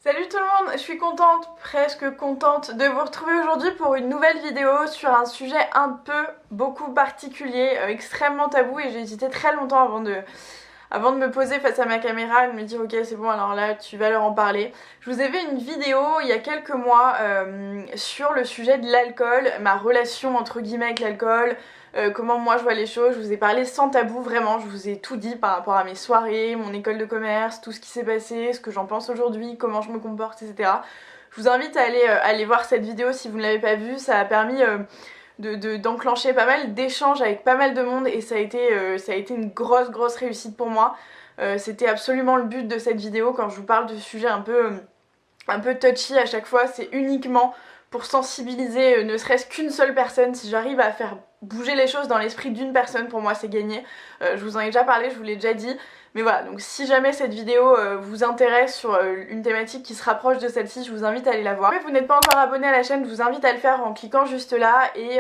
Salut tout le monde, je suis contente, presque contente de vous retrouver aujourd'hui pour une nouvelle vidéo sur un sujet beaucoup particulier, extrêmement tabou, et j'ai hésité très longtemps avant de me poser face à ma caméra et de me dire ok c'est bon, alors là tu vas leur en parler. Je vous ai fait une vidéo il y a quelques mois sur le sujet de l'alcool, ma relation entre guillemets avec l'alcool, comment moi je vois les choses. Je vous ai parlé sans tabou, vraiment, je vous ai tout dit par rapport à mes soirées, mon école de commerce, tout ce qui s'est passé, ce que j'en pense aujourd'hui, comment je me comporte, etc. Je vous invite à aller voir cette vidéo si vous ne l'avez pas vue. Ça a permis d'enclencher pas mal d'échanges avec pas mal de monde, et ça a été une grosse réussite pour moi. C'était absolument le but de cette vidéo. Quand je vous parle de sujets un peu touchy à chaque fois, c'est uniquement pour sensibiliser ne serait-ce qu'une seule personne. Si j'arrive à faire bouger les choses dans l'esprit d'une personne, pour moi c'est gagné. Je vous en ai déjà parlé, je vous l'ai déjà dit, mais voilà, donc si jamais cette vidéo vous intéresse sur une thématique qui se rapproche de celle-ci, je vous invite à aller la voir. Si vous n'êtes pas encore abonné à la chaîne, je vous invite à le faire en cliquant juste là, et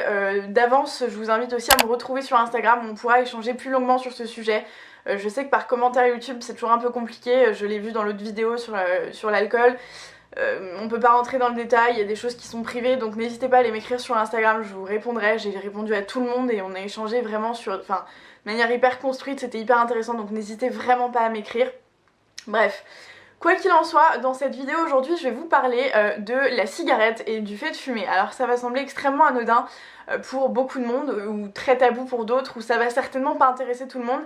d'avance je vous invite aussi à me retrouver sur Instagram, on pourra échanger plus longuement sur ce sujet. Je sais que par commentaire YouTube c'est toujours un peu compliqué, je l'ai vu dans l'autre vidéo sur l'alcool. On peut pas rentrer dans le détail, il y a des choses qui sont privées, donc n'hésitez pas à aller m'écrire sur Instagram, je vous répondrai. J'ai répondu à tout le monde et on a échangé vraiment de manière hyper construite, c'était hyper intéressant, donc n'hésitez vraiment pas à m'écrire. Bref, quoi qu'il en soit, dans cette vidéo aujourd'hui je vais vous parler de la cigarette et du fait de fumer. Alors ça va sembler extrêmement anodin pour beaucoup de monde, ou très tabou pour d'autres, ou ça va certainement pas intéresser tout le monde.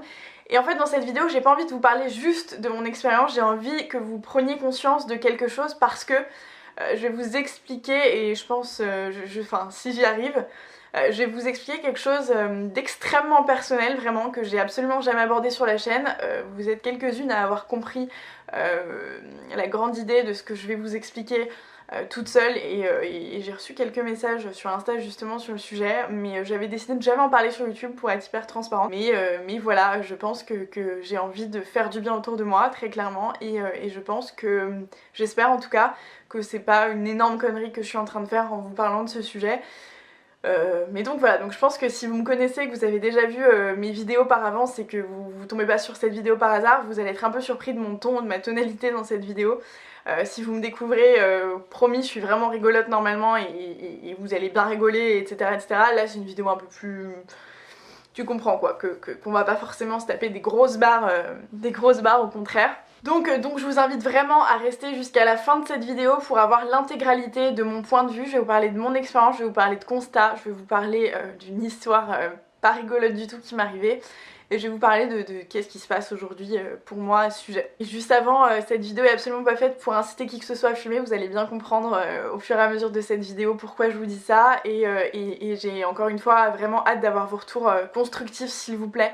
Et en fait dans cette vidéo j'ai pas envie de vous parler juste de mon expérience, j'ai envie que vous preniez conscience de quelque chose, parce que je vais vous expliquer, et je pense, si j'y arrive, je vais vous expliquer quelque chose d'extrêmement personnel, vraiment, que j'ai absolument jamais abordé sur la chaîne. Vous êtes quelques-unes à avoir compris la grande idée de ce que je vais vous expliquer toute seule, et j'ai reçu quelques messages sur Insta justement sur le sujet, mais j'avais décidé de jamais en parler sur YouTube pour être hyper transparente. Mais voilà, je pense que j'ai envie de faire du bien autour de moi, très clairement, et je pense que, j'espère en tout cas, que c'est pas une énorme connerie que je suis en train de faire en vous parlant de ce sujet. Mais donc voilà, donc je pense que si vous me connaissez, que vous avez déjà vu mes vidéos par avance, et que vous tombez pas sur cette vidéo par hasard, vous allez être un peu surpris de mon ton, de ma tonalité dans cette vidéo. Si vous me découvrez, promis, je suis vraiment rigolote normalement, et vous allez bien rigoler, etc., etc. Là c'est une vidéo un peu plus... Tu comprends quoi, qu'on va pas forcément se taper des grosses barres au contraire. Donc je vous invite vraiment à rester jusqu'à la fin de cette vidéo pour avoir l'intégralité de mon point de vue. Je vais vous parler de mon expérience, je vais vous parler de constats, je vais vous parler d'une histoire pas rigolote du tout qui m'est arrivée, et je vais vous parler de qu'est-ce qui se passe aujourd'hui pour moi à ce sujet. Et juste avant, cette vidéo est absolument pas faite pour inciter qui que ce soit à fumer, vous allez bien comprendre au fur et à mesure de cette vidéo pourquoi je vous dis ça, et j'ai encore une fois vraiment hâte d'avoir vos retours constructifs s'il vous plaît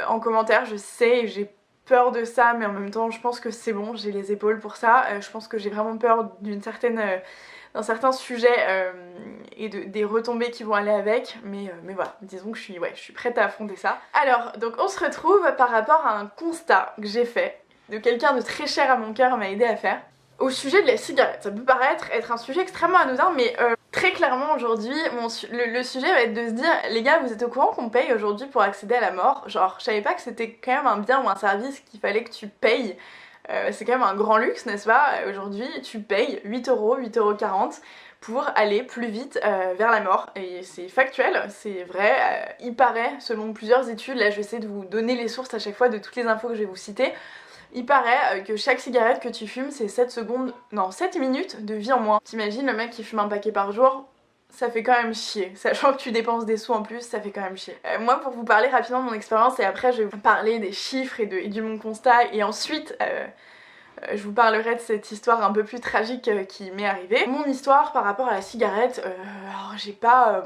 en commentaire. Je sais, j'ai peur de ça, mais en même temps je pense que c'est bon, j'ai les épaules pour ça. Je pense que j'ai vraiment peur d'un certain sujet et des retombées qui vont aller avec, mais voilà, disons que je suis prête à affronter ça. Alors, donc on se retrouve par rapport à un constat que j'ai fait, de quelqu'un de très cher à mon cœur m'a aidé à faire, au sujet de la cigarette. Ça peut paraître être un sujet extrêmement anodin, mais très clairement aujourd'hui, le sujet va être de se dire, les gars, vous êtes au courant qu'on paye aujourd'hui pour accéder à la mort? Genre, je savais pas que c'était quand même un bien ou un service qu'il fallait que tu payes. C'est quand même un grand luxe, n'est-ce pas? Aujourd'hui, tu payes 8€, 8,40€ pour aller plus vite vers la mort. Et c'est factuel, c'est vrai. Il paraît, selon plusieurs études, là je vais essayer de vous donner les sources à chaque fois de toutes les infos que je vais vous citer, il paraît que chaque cigarette que tu fumes, c'est 7 minutes de vie en moins. T'imagines le mec qui fume un paquet par jour? Ça fait quand même chier, sachant que tu dépenses des sous en plus, ça fait quand même chier. Moi, pour vous parler rapidement de mon expérience, et après je vais vous parler des chiffres et de mon constat, et ensuite je vous parlerai de cette histoire un peu plus tragique qui m'est arrivée. Mon histoire par rapport à la cigarette, alors j'ai pas...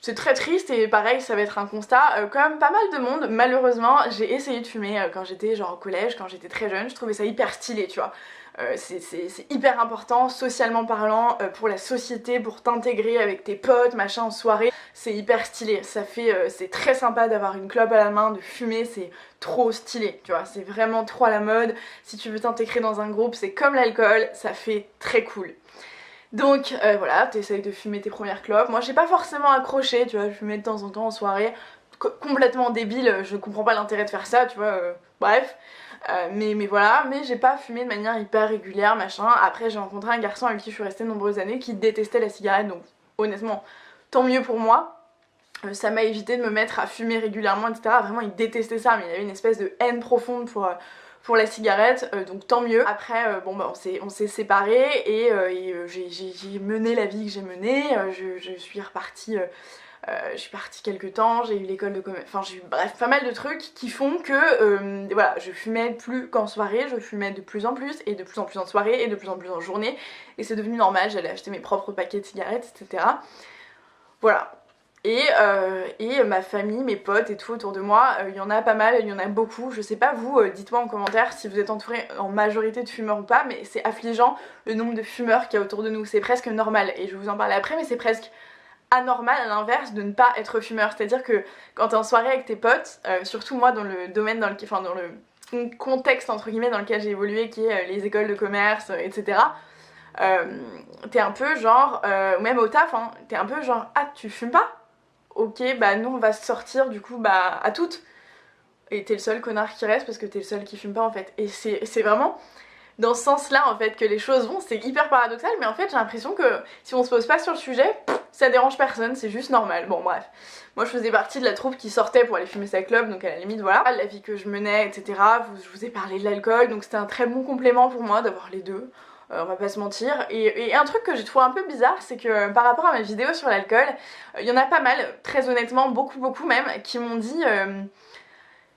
c'est très triste, et pareil ça va être un constat, comme pas mal de monde, malheureusement j'ai essayé de fumer quand j'étais genre au collège, quand j'étais très jeune, je trouvais ça hyper stylé, tu vois. C'est hyper important, socialement parlant, pour la société, pour t'intégrer avec tes potes, machin, en soirée, c'est hyper stylé. Ça fait, c'est très sympa d'avoir une clope à la main, de fumer, c'est trop stylé, tu vois, c'est vraiment trop à la mode. Si tu veux t'intégrer dans un groupe, c'est comme l'alcool, ça fait très cool. Donc voilà, t'essayes de fumer tes premières clopes. Moi j'ai pas forcément accroché, tu vois, je fumais de temps en temps en soirée, complètement débile, je comprends pas l'intérêt de faire ça, tu vois, bref. Mais voilà, mais j'ai pas fumé de manière hyper régulière, machin. Après j'ai rencontré un garçon avec qui je suis restée de nombreuses années qui détestait la cigarette, donc honnêtement, tant mieux pour moi. Ça m'a évité de me mettre à fumer régulièrement, etc. Vraiment il détestait ça, mais il avait une espèce de haine profonde pour la cigarette, donc tant mieux. Après, bon bah on s'est séparés et j'ai mené la vie que j'ai menée, je suis repartie... je suis partie quelques temps, j'ai eu l'école de commerce, enfin j'ai eu bref pas mal de trucs qui font que voilà, je fumais plus qu'en soirée, je fumais de plus en plus et de plus en plus en soirée et de plus en plus en journée et c'est devenu normal, j'allais acheter mes propres paquets de cigarettes, etc. Voilà. Et ma famille, mes potes et tout autour de moi, il y en a pas mal, il y en a beaucoup, je sais pas vous, dites-moi en commentaire si vous êtes entouré en majorité de fumeurs ou pas, mais c'est affligeant le nombre de fumeurs qu'il y a autour de nous, c'est presque normal, et je vais vous en parler après, mais c'est presque anormal à l'inverse de ne pas être fumeur, c'est-à-dire que quand t'es en soirée avec tes potes, surtout moi dans le domaine dans lequel, enfin dans le contexte entre guillemets dans lequel j'ai évolué qui est les écoles de commerce, etc. T'es un peu genre, ou même au taf, hein, t'es un peu genre ah tu fumes pas? Ok bah nous on va sortir du coup bah à toutes. Et t'es le seul connard qui reste parce que t'es le seul qui fume pas en fait. Et c'est vraiment dans ce sens-là en fait que les choses vont, c'est hyper paradoxal, mais en fait j'ai l'impression que si on se pose pas sur le sujet, ça dérange personne, c'est juste normal. Bon bref, moi je faisais partie de la troupe qui sortait pour aller fumer sa clope, donc à la limite voilà, la vie que je menais, etc. Je vous ai parlé de l'alcool, donc c'était un très bon complément pour moi d'avoir les deux. On va pas se mentir. Et un truc que j'ai trouvé un peu bizarre, c'est que par rapport à mes vidéos sur l'alcool, il y en a pas mal, très honnêtement, beaucoup même, qui m'ont dit...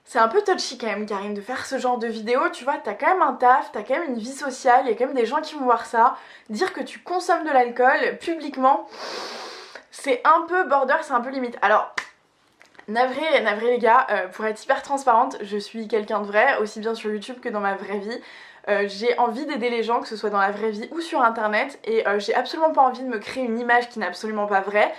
c'est un peu touchy quand même Karine de faire ce genre de vidéo, tu vois, t'as quand même un taf, t'as quand même une vie sociale, il y a quand même des gens qui vont voir ça. Dire que tu consommes de l'alcool publiquement, c'est un peu border, c'est un peu limite. Alors, navré les gars, pour être hyper transparente, je suis quelqu'un de vrai, aussi bien sur YouTube que dans ma vraie vie. J'ai envie d'aider les gens, que ce soit dans la vraie vie ou sur internet, et j'ai absolument pas envie de me créer une image qui n'est absolument pas vraie.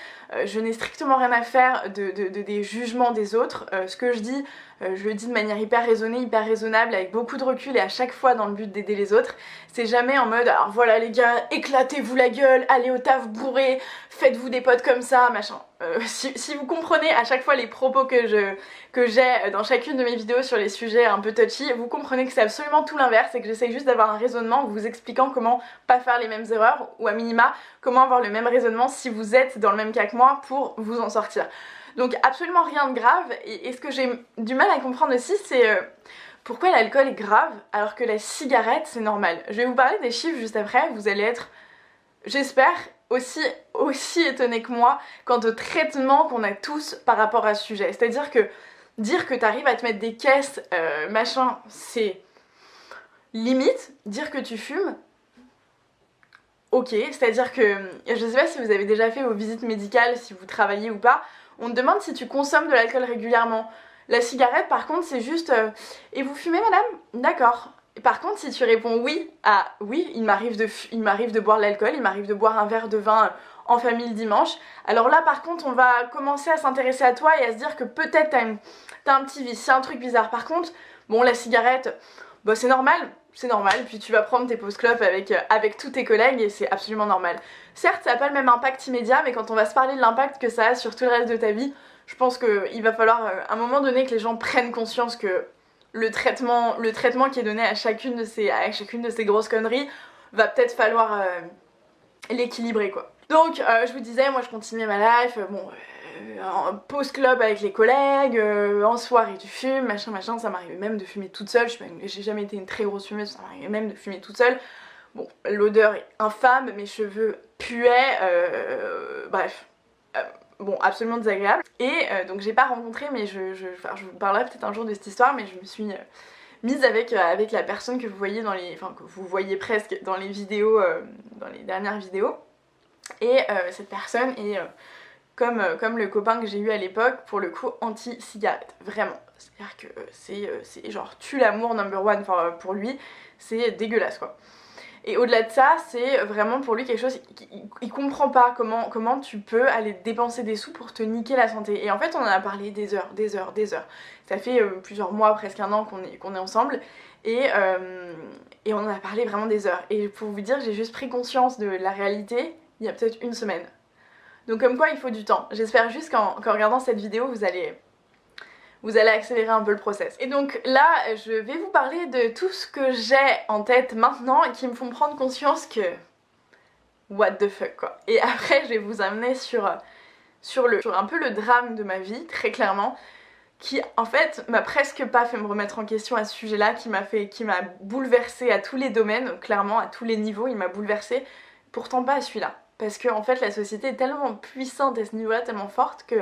Je n'ai strictement rien à faire des jugements des autres. Ce que je dis, je le dis de manière hyper raisonnée, hyper raisonnable, avec beaucoup de recul et à chaque fois dans le but d'aider les autres. C'est jamais en mode alors voilà les gars, éclatez-vous la gueule, allez au taf bourré, faites-vous des potes comme ça, machin. Si vous comprenez à chaque fois les propos que j'ai dans chacune de mes vidéos sur les sujets un peu touchy, vous comprenez que c'est absolument tout l'inverse et que j'essaye juste d'avoir un raisonnement en vous expliquant comment pas faire les mêmes erreurs ou à minima comment avoir le même raisonnement si vous êtes dans le même cas que moi pour vous en sortir. Donc absolument rien de grave et ce que j'ai du mal à comprendre aussi c'est pourquoi l'alcool est grave alors que la cigarette c'est normal. Je vais vous parler des chiffres juste après, vous allez être, j'espère, aussi étonné que moi quant au traitement qu'on a tous par rapport à ce sujet. C'est-à-dire que dire que t'arrives à te mettre des caisses, machin, c'est limite. Dire que tu fumes, ok. C'est-à-dire que, je sais pas si vous avez déjà fait vos visites médicales, si vous travaillez ou pas, on te demande si tu consommes de l'alcool régulièrement. La cigarette, par contre, c'est juste et vous fumez, madame? D'accord. Par contre, si tu réponds oui à oui, il m'arrive de boire l'alcool, il m'arrive de boire un verre de vin en famille le dimanche, alors là, par contre, on va commencer à s'intéresser à toi et à se dire que peut-être t'as un petit vice, c'est un truc bizarre. Par contre, bon, la cigarette, bah c'est normal, puis tu vas prendre tes pauses clopes avec tous tes collègues et c'est absolument normal. Certes, ça n'a pas le même impact immédiat, mais quand on va se parler de l'impact que ça a sur tout le reste de ta vie, je pense qu'il va falloir à un moment donné que les gens prennent conscience que le traitement qui est donné à chacune de ces grosses conneries va peut-être falloir l'équilibrer quoi. Donc je vous disais, moi je continuais ma life, en pause club avec les collègues, en soirée tu fumes, machin, ça m'arrivait même de fumer toute seule, j'ai jamais été une très grosse fumeuse, ça m'arrivait même de fumer toute seule. Bon, l'odeur est infâme, mes cheveux puaient, bref. Bon, absolument désagréable. Et donc j'ai pas rencontré, mais je vous parlerai peut-être un jour de cette histoire, mais je me suis mise avec la personne que vous voyez que vous voyez presque dans les vidéos, dans les dernières vidéos. Et cette personne est comme le copain que j'ai eu à l'époque, pour le coup anti-cigarette, vraiment. C'est-à-dire que c'est genre tue l'amour number one, enfin pour lui, c'est dégueulasse quoi. Et au-delà de ça, c'est vraiment pour lui quelque chose, il comprend pas comment tu peux aller dépenser des sous pour te niquer la santé. Et en fait on en a parlé des heures. Ça fait plusieurs mois, presque un an qu'on est ensemble, et on en a parlé vraiment des heures. Et pour vous dire, j'ai juste pris conscience de la réalité il y a peut-être une semaine. Donc comme quoi il faut du temps. J'espère juste qu'en regardant cette vidéo, vous allez vous allez accélérer un peu le process. Et donc là, je vais vous parler de tout ce que j'ai en tête maintenant et qui me font prendre conscience que... what the fuck quoi. Et après, je vais vous amener sur un peu le drame de ma vie, très clairement, qui en fait m'a presque pas fait me remettre en question à ce sujet-là, qui m'a bouleversée à tous les domaines, clairement, à tous les niveaux, il m'a bouleversée, pourtant pas à celui-là. Parce que en fait, la société est tellement puissante à ce niveau-là, tellement forte que...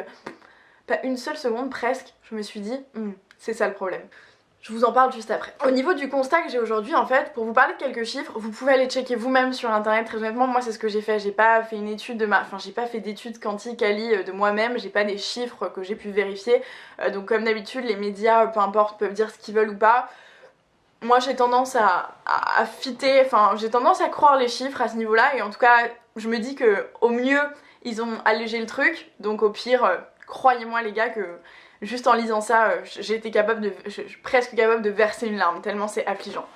pas une seule seconde presque, je me suis dit, c'est ça le problème. Je vous en parle juste après. Au niveau du constat que j'ai aujourd'hui, en fait, pour vous parler de quelques chiffres, vous pouvez aller checker vous-même sur internet. Très honnêtement, moi c'est ce que j'ai fait. J'ai pas fait une étude de j'ai pas fait d'études quanti quali de moi-même, j'ai pas des chiffres que j'ai pu vérifier. Donc comme d'habitude, les médias, peu importe, peuvent dire ce qu'ils veulent ou pas. Moi j'ai tendance à fitter, j'ai tendance à croire les chiffres à ce niveau-là, et en tout cas, je me dis que au mieux, ils ont allégé le truc, donc au pire, croyez-moi les gars que juste en lisant ça, je suis presque capable de verser une larme, tellement c'est affligeant.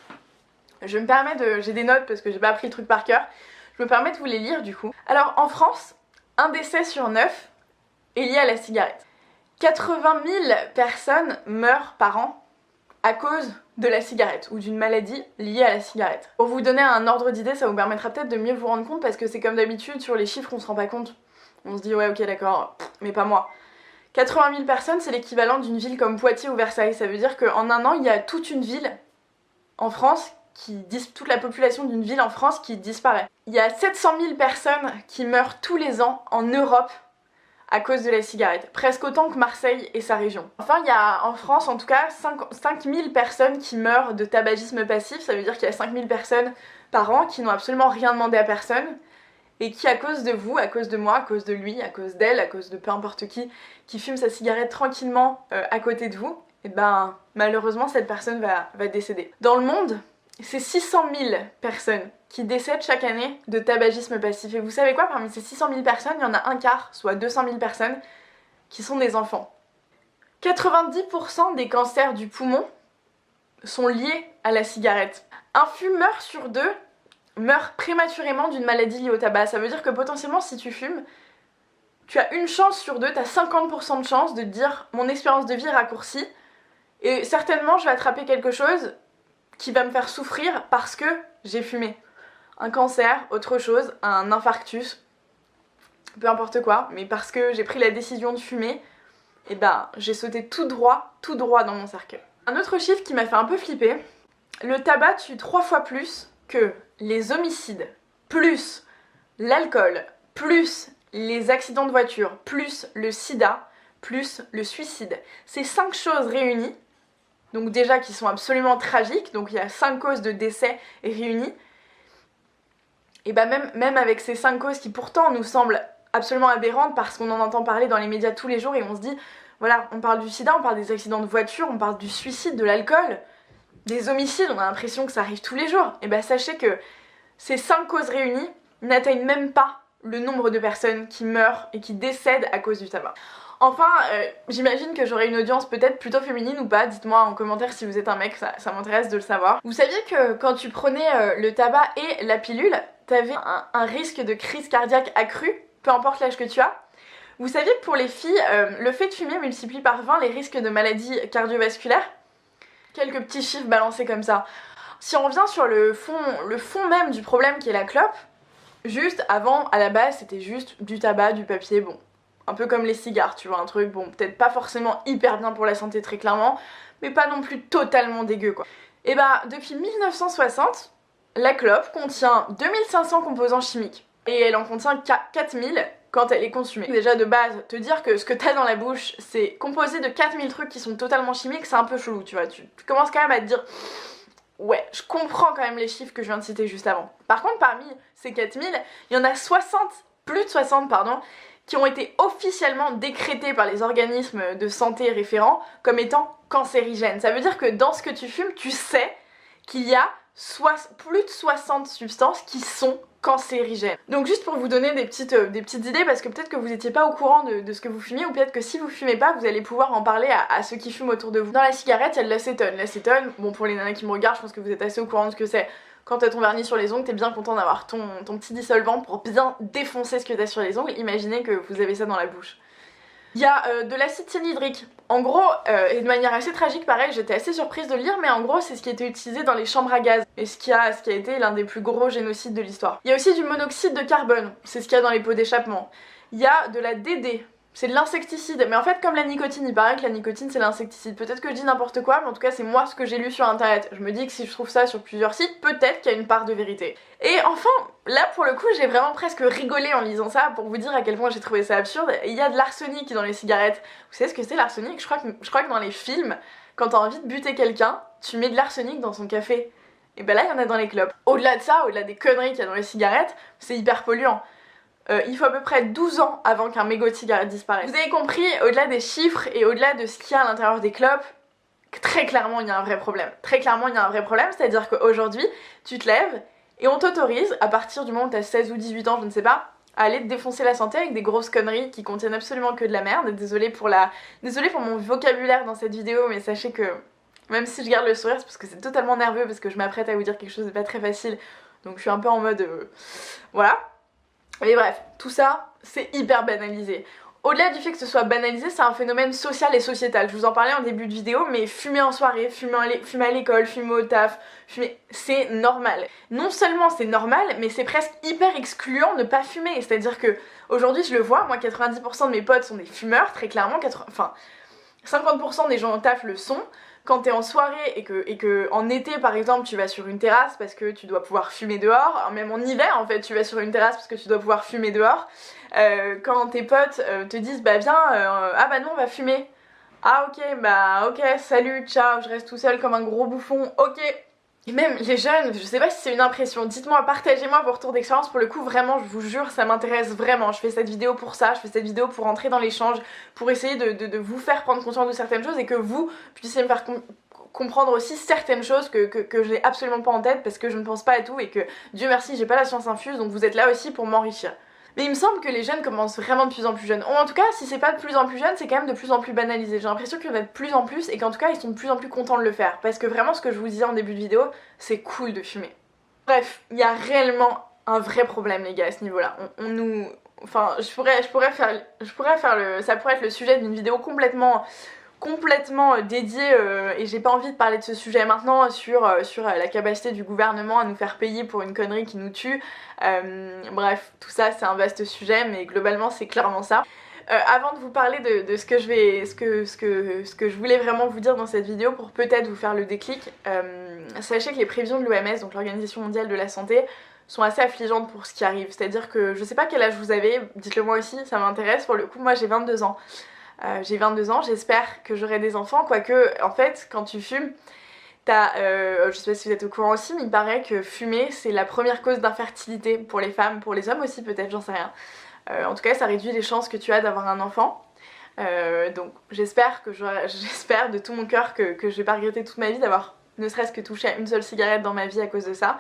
J'ai des notes parce que j'ai pas appris le truc par cœur, je me permets de vous les lire du coup. Alors en France, un décès sur 9 est lié à la cigarette. 80 000 personnes meurent par an à cause de la cigarette ou d'une maladie liée à la cigarette. Pour vous donner un ordre d'idée, ça vous permettra peut-être de mieux vous rendre compte, parce que c'est comme d'habitude, sur les chiffres on se rend pas compte. On se dit ouais ok d'accord, mais pas moi. 80 000 personnes, c'est l'équivalent d'une ville comme Poitiers ou Versailles. Ça veut dire qu'en un an, il y a toute une ville en France, toute la population d'une ville en France qui disparaît. Il y a 700 000 personnes qui meurent tous les ans en Europe à cause de la cigarette. Presque autant que Marseille et sa région. Enfin, il y a en France, en tout cas, 5 000 personnes qui meurent de tabagisme passif. Ça veut dire qu'il y a 5 000 personnes par an qui n'ont absolument rien demandé à personne, et qui, à cause de vous, à cause de moi, à cause de lui, à cause d'elle, à cause de peu importe qui fume sa cigarette tranquillement à côté de vous, et ben malheureusement cette personne va décéder. Dans le monde, c'est 600 000 personnes qui décèdent chaque année de tabagisme passif. Et vous savez quoi, parmi ces 600 000 personnes, il y en a un quart, soit 200 000 personnes, qui sont des enfants. 90% des cancers du poumon sont liés à la cigarette. Un fumeur sur 2 meurt prématurément d'une maladie liée au tabac. Ça veut dire que potentiellement, si tu fumes, tu as une chance sur 2, tu as 50% de chance de te dire mon expérience de vie est raccourcie, et certainement je vais attraper quelque chose qui va me faire souffrir parce que j'ai fumé. Un cancer, autre chose, un infarctus, peu importe quoi, mais parce que j'ai pris la décision de fumer, et ben j'ai sauté tout droit dans mon cercueil. Un autre chiffre qui m'a fait un peu flipper, le tabac tue 3 fois plus que les homicides, plus l'alcool, plus les accidents de voiture, plus le sida, plus le suicide. Ces 5 choses réunies, donc déjà qui sont absolument tragiques, donc il y a 5 causes de décès réunies, et bah même avec ces 5 causes qui pourtant nous semblent absolument aberrantes parce qu'on en entend parler dans les médias tous les jours et on se dit, voilà, on parle du sida, on parle des accidents de voiture, on parle du suicide, de l'alcool, des homicides, on a l'impression que ça arrive tous les jours. Et bah sachez que ces 5 causes réunies n'atteignent même pas le nombre de personnes qui meurent et qui décèdent à cause du tabac. Enfin, j'imagine que j'aurai une audience peut-être plutôt féminine ou pas, dites-moi en commentaire si vous êtes un mec, ça m'intéresse de le savoir. Vous saviez que quand tu prenais le tabac et la pilule, t'avais un risque de crise cardiaque accru, peu importe l'âge que tu as. Vous saviez que pour les filles, le fait de fumer multiplie par 20 les risques de maladies cardiovasculaires? Quelques petits chiffres balancés comme ça. Si on revient sur le fond même du problème qui est la clope, juste avant, à la base, c'était juste du tabac, du papier, bon. Un peu comme les cigares, tu vois, un truc, bon, peut-être pas forcément hyper bien pour la santé très clairement, mais pas non plus totalement dégueu quoi. Et bah, depuis 1960, la clope contient 2500 composants chimiques. Et elle en contient 4000 quand elle est consumée. Déjà de base, te dire que ce que t'as dans la bouche, c'est composé de 4000 trucs qui sont totalement chimiques, c'est un peu chelou, tu vois. Tu commences quand même à te dire... ouais, je comprends quand même les chiffres que je viens de citer juste avant. Par contre, parmi ces 4000, il y en a plus de 60, qui ont été officiellement décrétés par les organismes de santé référents comme étant cancérigènes. Ça veut dire que dans ce que tu fumes, tu sais qu'il y a plus de 60 substances qui sont cancérigènes. Donc juste pour vous donner des petites idées, parce que peut-être que vous n'étiez pas au courant de ce que vous fumiez, ou peut-être que si vous fumez pas, vous allez pouvoir en parler à ceux qui fument autour de vous. Dans la cigarette, il y a de l'acétone. L'acétone, bon pour les nanas qui me regardent, je pense que vous êtes assez au courant de ce que c'est. Quand t'as ton vernis sur les ongles, t'es bien content d'avoir ton petit dissolvant pour bien défoncer ce que t'as sur les ongles. Imaginez que vous avez ça dans la bouche. Il y a de l'acide cyanhydrique. En gros, et de manière assez tragique, pareil, j'étais assez surprise de le lire, mais en gros, c'est ce qui était utilisé dans les chambres à gaz, et ce qui a été l'un des plus gros génocides de l'histoire. Il y a aussi du monoxyde de carbone, c'est ce qu'il y a dans les pots d'échappement. Il y a de la DD, c'est de l'insecticide, mais en fait comme la nicotine, il paraît que la nicotine c'est l'insecticide. Peut-être que je dis n'importe quoi, mais en tout cas c'est moi ce que j'ai lu sur internet. Je me dis que si je trouve ça sur plusieurs sites, peut-être qu'il y a une part de vérité. Et enfin, là pour le coup j'ai vraiment presque rigolé en lisant ça pour vous dire à quel point j'ai trouvé ça absurde. Il y a de l'arsenic dans les cigarettes. Vous savez ce que c'est l'arsenic? Je crois que dans les films, quand t'as envie de buter quelqu'un, tu mets de l'arsenic dans son café. Et ben là il y en a dans les clopes. Au-delà de ça, au-delà des conneries qu'il y a dans les cigarettes, c'est hyper polluant. Il faut à peu près 12 ans avant qu'un mégot de cigarette disparaisse. Vous avez compris, au-delà des chiffres et au-delà de ce qu'il y a à l'intérieur des clopes, très clairement il y a un vrai problème. Très clairement il y a un vrai problème, c'est-à-dire qu'aujourd'hui, tu te lèves et on t'autorise, à partir du moment où t'as 16 ou 18 ans, je ne sais pas, à aller te défoncer la santé avec des grosses conneries qui contiennent absolument que de la merde. Désolée pour mon vocabulaire dans cette vidéo, mais sachez que même si je garde le sourire, c'est parce que c'est totalement nerveux, parce que je m'apprête à vous dire quelque chose de pas très facile, donc je suis un peu en mode... voilà. Mais bref, tout ça, c'est hyper banalisé. Au-delà du fait que ce soit banalisé, c'est un phénomène social et sociétal. Je vous en parlais en début de vidéo, mais fumer en soirée, fumer à l'école, fumer au taf, fumer, c'est normal. Non seulement c'est normal, mais c'est presque hyper excluant de pas fumer. C'est-à-dire que aujourd'hui, je le vois, moi 90% de mes potes sont des fumeurs, très clairement, 50% des gens au taf le sont. Quand t'es en soirée et que en été par exemple tu vas sur une terrasse parce que tu dois pouvoir fumer dehors, même en hiver en fait tu vas sur une terrasse parce que tu dois pouvoir fumer dehors, quand tes potes te disent bah viens, ah bah non on va fumer, ah ok salut ciao je reste tout seul comme un gros bouffon, ok. Et même les jeunes, je sais pas si c'est une impression, dites-moi, partagez-moi vos retours d'expérience, pour le coup vraiment je vous jure ça m'intéresse vraiment, je fais cette vidéo pour ça, je fais cette vidéo pour entrer dans l'échange, pour essayer de vous faire prendre conscience de certaines choses et que vous puissiez me faire comprendre aussi certaines choses que je n'ai absolument pas en tête parce que je ne pense pas à tout et que Dieu merci j'ai pas la science infuse, donc vous êtes là aussi pour m'enrichir. Mais il me semble que les jeunes commencent vraiment de plus en plus jeunes. Ou en tout cas, si c'est pas de plus en plus jeune, c'est quand même de plus en plus banalisé. J'ai l'impression qu'il y en a de plus en plus et qu'en tout cas, ils sont de plus en plus contents de le faire. Parce que vraiment, ce que je vous disais en début de vidéo, c'est cool de fumer. Bref, il y a réellement un vrai problème, les gars, à ce niveau-là. Enfin, ça pourrait être le sujet d'une vidéo complètement dédiée et j'ai pas envie de parler de ce sujet maintenant sur la capacité du gouvernement à nous faire payer pour une connerie qui nous tue. Bref, tout ça c'est un vaste sujet, mais globalement c'est clairement ça. Avant de vous parler de ce que je voulais vraiment vous dire dans cette vidéo pour peut-être vous faire le déclic, sachez que les prévisions de l'OMS, donc l'Organisation mondiale de la santé, sont assez affligeantes pour ce qui arrive. C'est-à-dire que je sais pas quel âge vous avez, dites-le moi aussi, ça m'intéresse. Pour le coup, moi j'ai 22 ans. J'espère que j'aurai des enfants, quoique en fait quand tu fumes, je sais pas si vous êtes au courant aussi, mais il paraît que fumer c'est la première cause d'infertilité pour les femmes, pour les hommes aussi peut-être, j'en sais rien. En tout cas ça réduit les chances que tu as d'avoir un enfant. Donc j'espère de tout mon cœur que je vais pas regretter toute ma vie d'avoir ne serait-ce que touché à une seule cigarette dans ma vie à cause de ça.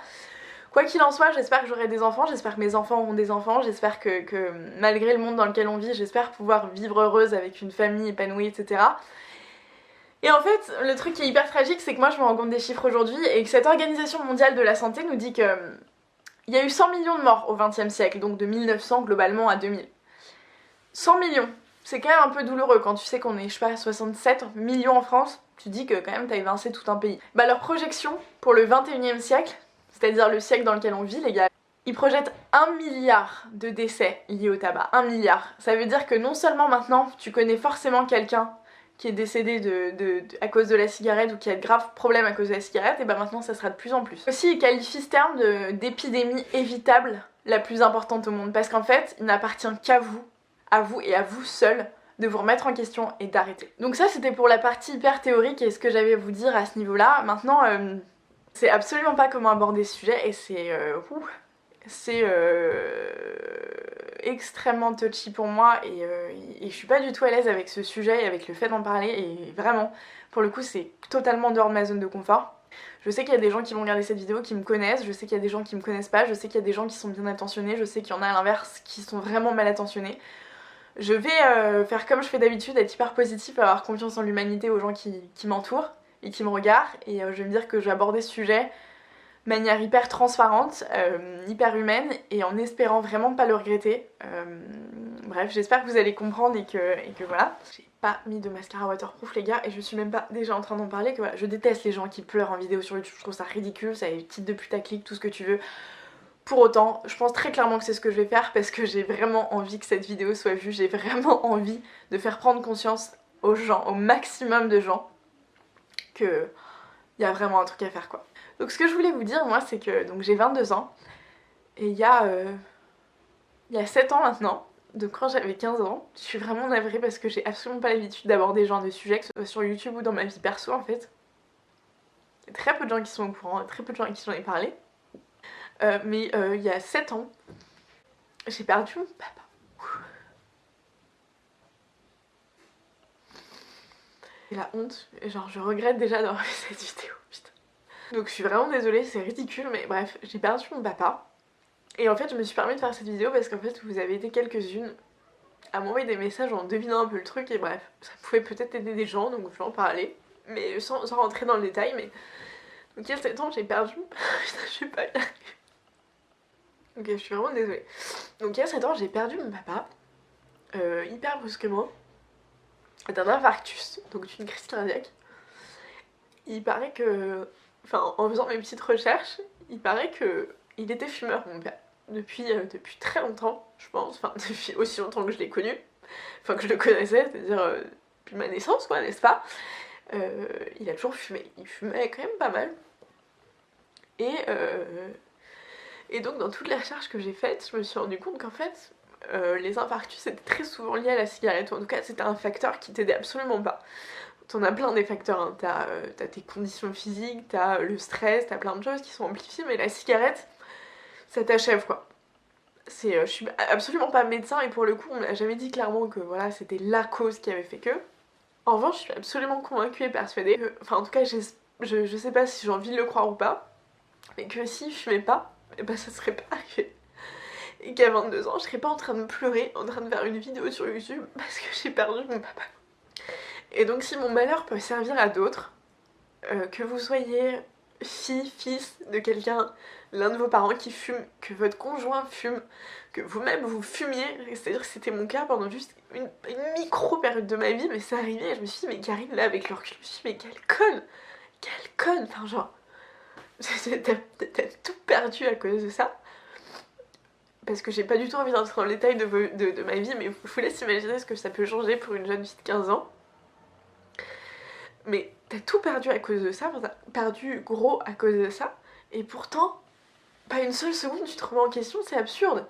Quoi qu'il en soit, j'espère que j'aurai des enfants, j'espère que mes enfants auront des enfants, j'espère que malgré le monde dans lequel on vit, j'espère pouvoir vivre heureuse avec une famille épanouie, etc. Et en fait, le truc qui est hyper tragique, c'est que moi je me rends compte des chiffres aujourd'hui et que cette Organisation mondiale de la santé nous dit que il y a eu 100 millions de morts au XXe siècle, donc de 1900 globalement à 2000. 100 millions, c'est quand même un peu douloureux quand tu sais qu'on est, je sais pas, 67 millions en France, tu dis que quand même t'as évincé tout un pays. Bah leur projection pour le 21e siècle, c'est-à-dire le siècle dans lequel on vit les gars, ils projettent 1 milliard de décès liés au tabac, 1 milliard. Ça veut dire que non seulement maintenant tu connais forcément quelqu'un qui est décédé à cause de la cigarette ou qui a de graves problèmes à cause de la cigarette, et bah maintenant ça sera de plus en plus. Aussi ils qualifient ce terme d'épidémie évitable la plus importante au monde, parce qu'en fait il n'appartient qu'à vous, et à vous seul, de vous remettre en question et d'arrêter. Donc ça c'était pour la partie hyper théorique et ce que j'avais à vous dire à ce niveau-là. Maintenant, c'est absolument pas comment aborder ce sujet et c'est extrêmement touchy pour moi et je suis pas du tout à l'aise avec ce sujet et avec le fait d'en parler et vraiment, pour le coup c'est totalement dehors de ma zone de confort. Je sais qu'il y a des gens qui vont regarder cette vidéo qui me connaissent, je sais qu'il y a des gens qui me connaissent pas, je sais qu'il y a des gens qui sont bien attentionnés, je sais qu'il y en a à l'inverse qui sont vraiment mal attentionnés. Je vais faire comme je fais d'habitude, être hyper positive, avoir confiance en l'humanité aux gens qui m'entourent et qui me regardent, et je vais me dire que je vais aborder ce sujet manière hyper transparente, hyper humaine, et en espérant vraiment pas le regretter. Bref, j'espère que vous allez comprendre et que voilà. J'ai pas mis de mascara waterproof les gars, et je suis même pas déjà en train d'en parler, que voilà, je déteste les gens qui pleurent en vidéo sur YouTube, je trouve ça ridicule, ça a des titres de putaclic, tout ce que tu veux. Pour autant, je pense très clairement que c'est ce que je vais faire parce que j'ai vraiment envie que cette vidéo soit vue, j'ai vraiment envie de faire prendre conscience aux gens, au maximum de gens, que il y a vraiment un truc à faire quoi. Donc ce que je voulais vous dire moi c'est que donc j'ai 22 ans et il y a 7 ans maintenant, donc quand j'avais 15 ans, je suis vraiment navrée parce que j'ai absolument pas l'habitude d'aborder ce genre de sujet, que ce soit sur YouTube ou dans ma vie perso en fait. Il y a très peu de gens qui sont au courant, très peu de gens à qui j'en ai parlé. Mais il y a 7 ans, j'ai perdu mon papa. Et la honte, genre je regrette déjà d'avoir fait cette vidéo, putain. Donc je suis vraiment désolée, c'est ridicule, mais bref, j'ai perdu mon papa. Et en fait je me suis permis de faire cette vidéo parce qu'en fait vous avez été quelques-unes à m'envoyer des messages en devinant un peu le truc, et bref, ça pouvait peut-être aider des gens, donc je vais en parler. Mais sans rentrer dans le détail, mais... Donc il y a 7 ans j'ai perdu mon papa, putain je vais pas y arriver. Ok, je suis vraiment désolée. Donc il y a 7 ans j'ai perdu mon papa, hyper brusquement, d'un infarctus, donc d'une crise cardiaque. Il paraît que... Enfin, en faisant mes petites recherches, il paraît que il était fumeur, mon père. Depuis très longtemps, je pense. Enfin, depuis aussi longtemps que je l'ai connu. Enfin, que je le connaissais, c'est-à-dire depuis ma naissance, quoi, n'est-ce pas. Il a toujours fumé. Il fumait quand même pas mal. Et donc, dans toutes les recherches que j'ai faites, je me suis rendu compte qu'en fait, les infarctus étaient très souvent liés à la cigarette. Ou en tout cas, c'était un facteur qui t'aidait absolument pas. T'en as plein des facteurs, hein. T'as tes conditions physiques, t'as le stress, t'as plein de choses qui sont amplifiées, mais la cigarette, ça t'achève quoi. Je suis absolument pas médecin et pour le coup on m'a jamais dit clairement que voilà c'était la cause qui avait fait que. En revanche je suis absolument convaincue et persuadée que, enfin en tout cas je sais pas si j'ai envie de le croire ou pas, mais que si je fumais pas, et ben ça serait pas arrivé. Et qu'à 22 ans je serais pas en train de pleurer, en train de faire une vidéo sur YouTube parce que j'ai perdu mon papa. Et donc si mon malheur peut servir à d'autres, que vous soyez fille, fils de quelqu'un, l'un de vos parents qui fume, que votre conjoint fume, que vous-même vous fumiez, c'est-à-dire que c'était mon cas pendant juste une micro période de ma vie, mais ça arrivait et je me suis dit mais Karine là avec le recul, je me suis dit mais quelle conne, enfin genre, t'as tout perdu à cause de ça. Parce que j'ai pas du tout envie d'entrer dans le détail de ma vie, mais je vous laisse imaginer ce que ça peut changer pour une jeune fille de 15 ans. Mais t'as tout perdu à cause de ça, t'as perdu gros à cause de ça, et pourtant, pas une seule seconde tu te remets en question, c'est absurde.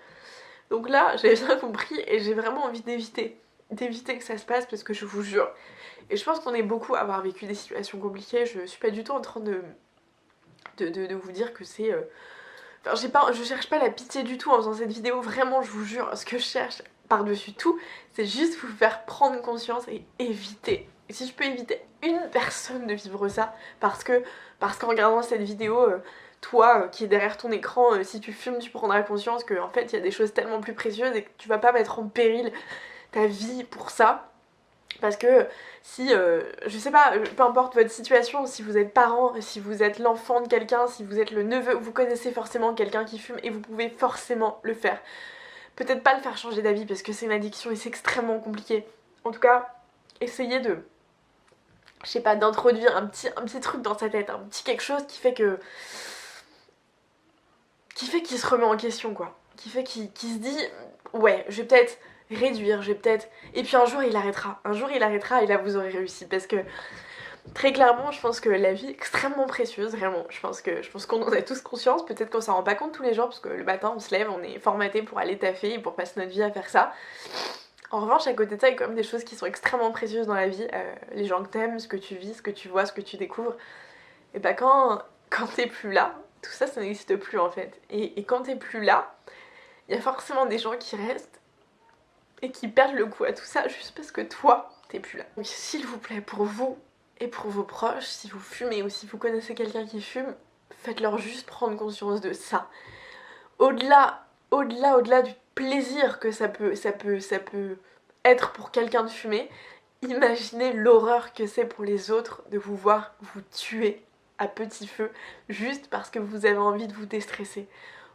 Donc là, j'ai bien compris et j'ai vraiment envie d'éviter que ça se passe parce que je vous jure, et je pense qu'on est beaucoup à avoir vécu des situations compliquées, je suis pas du tout en train de vous dire que c'est... Enfin, je cherche pas la pitié du tout en faisant cette vidéo, vraiment je vous jure, ce que je cherche par-dessus tout, c'est juste vous faire prendre conscience et éviter. Et si je peux éviter une personne de vivre ça, parce qu'en regardant cette vidéo, toi qui es derrière ton écran, si tu fumes, tu prendras conscience qu'en fait il y a des choses tellement plus précieuses et que tu vas pas mettre en péril ta vie pour ça. Parce que si, je sais pas, peu importe votre situation, si vous êtes parent, si vous êtes l'enfant de quelqu'un, si vous êtes le neveu, vous connaissez forcément quelqu'un qui fume et vous pouvez forcément le faire. Peut-être pas le faire changer d'avis parce que c'est une addiction et c'est extrêmement compliqué. En tout cas, essayez de... Je sais pas, d'introduire un petit truc dans sa tête, un petit quelque chose qui fait que... qu'il se remet en question quoi. Qui fait qu'il se dit, ouais, je vais peut-être réduire, je vais peut-être... Et puis un jour il arrêtera et là vous aurez réussi. Parce que très clairement je pense que la vie est extrêmement précieuse, vraiment. Je pense qu'on en a tous conscience, peut-être qu'on s'en rend pas compte tous les jours parce que le matin on se lève, on est formaté pour aller taffer et pour passer notre vie à faire ça. En revanche, à côté de ça, il y a quand même des choses qui sont extrêmement précieuses dans la vie, les gens que t'aimes, ce que tu vis, ce que tu vois, ce que tu découvres. Et bah quand t'es plus là, tout ça, ça n'existe plus en fait. Et quand t'es plus là, il y a forcément des gens qui restent et qui perdent le coup à tout ça juste parce que toi, t'es plus là. Donc s'il vous plaît, pour vous et pour vos proches, si vous fumez ou si vous connaissez quelqu'un qui fume, faites-leur juste prendre conscience de ça. Au-delà du plaisir que ça peut être pour quelqu'un de fumer, imaginez l'horreur que c'est pour les autres de vous voir vous tuer à petit feu juste parce que vous avez envie de vous déstresser.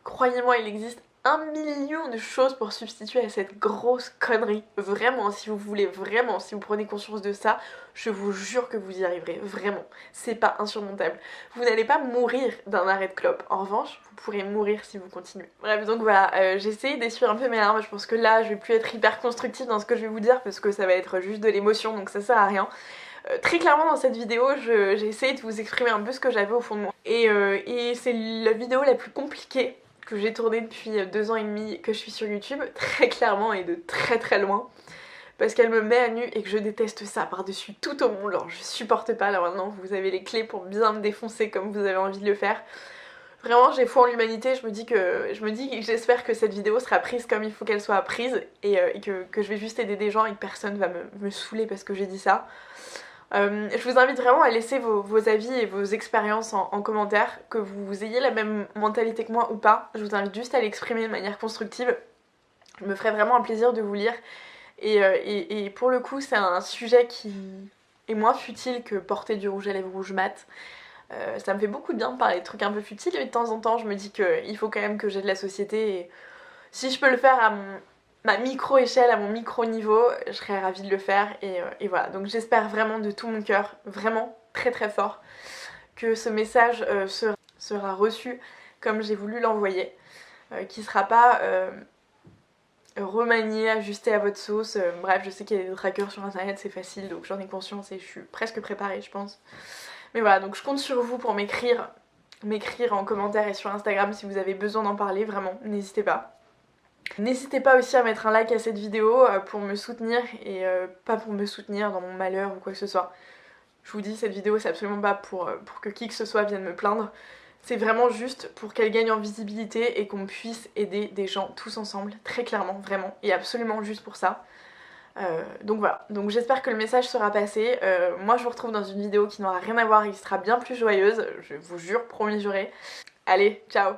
Croyez-moi, il existe 1 million de choses pour substituer à cette grosse connerie. Vraiment, si vous voulez, vraiment, si vous prenez conscience de ça, je vous jure que vous y arriverez. Vraiment, c'est pas insurmontable. Vous n'allez pas mourir d'un arrêt de clope. En revanche, vous pourrez mourir si vous continuez. Bref, donc voilà, j'ai essayé d'essuyer un peu mes larmes. Je pense que là, je vais plus être hyper constructive dans ce que je vais vous dire parce que ça va être juste de l'émotion, donc ça sert à rien. Très clairement dans cette vidéo j'ai essayé de vous exprimer un peu ce que j'avais au fond de moi et c'est la vidéo la plus compliquée que j'ai tournée depuis 2 ans et demi que je suis sur YouTube, très clairement et de très très loin, parce qu'elle me met à nu et que je déteste ça par-dessus tout au monde. Alors je supporte pas, là maintenant vous avez les clés pour bien me défoncer comme vous avez envie de le faire. Vraiment j'ai foi en l'humanité, je me dis que j'espère que cette vidéo sera prise comme il faut qu'elle soit prise et que je vais juste aider des gens et que personne va me saouler parce que j'ai dit ça. Je vous invite vraiment à laisser vos avis et vos expériences en commentaire, que vous ayez la même mentalité que moi ou pas. Je vous invite juste à l'exprimer de manière constructive. Je me ferait vraiment un plaisir de vous lire. Et pour le coup, c'est un sujet qui est moins futile que porter du rouge à lèvres rouge mat. Ça me fait beaucoup de bien de parler de trucs un peu futiles, mais de temps en temps, je me dis qu'il faut quand même que j'aide la société. Et si je peux le faire à ma micro-échelle, à mon micro-niveau, je serais ravie de le faire et voilà. Donc j'espère vraiment de tout mon cœur, vraiment très très fort, que ce message sera reçu comme j'ai voulu l'envoyer, qui sera pas remanié, ajusté à votre sauce. Bref, je sais qu'il y a des trackers sur internet, c'est facile, donc j'en ai conscience et je suis presque préparée je pense. Mais voilà, donc je compte sur vous pour m'écrire en commentaire et sur Instagram si vous avez besoin d'en parler, vraiment, n'hésitez pas. N'hésitez pas aussi à mettre un like à cette vidéo pour me soutenir et pas pour me soutenir dans mon malheur ou quoi que ce soit. Je vous dis, cette vidéo c'est absolument pas pour que qui que ce soit vienne me plaindre. C'est vraiment juste pour qu'elle gagne en visibilité et qu'on puisse aider des gens tous ensemble, très clairement, vraiment, et absolument juste pour ça. Donc voilà, donc j'espère que le message sera passé. Moi je vous retrouve dans une vidéo qui n'aura rien à voir et qui sera bien plus joyeuse, je vous jure, promis juré. Allez, ciao!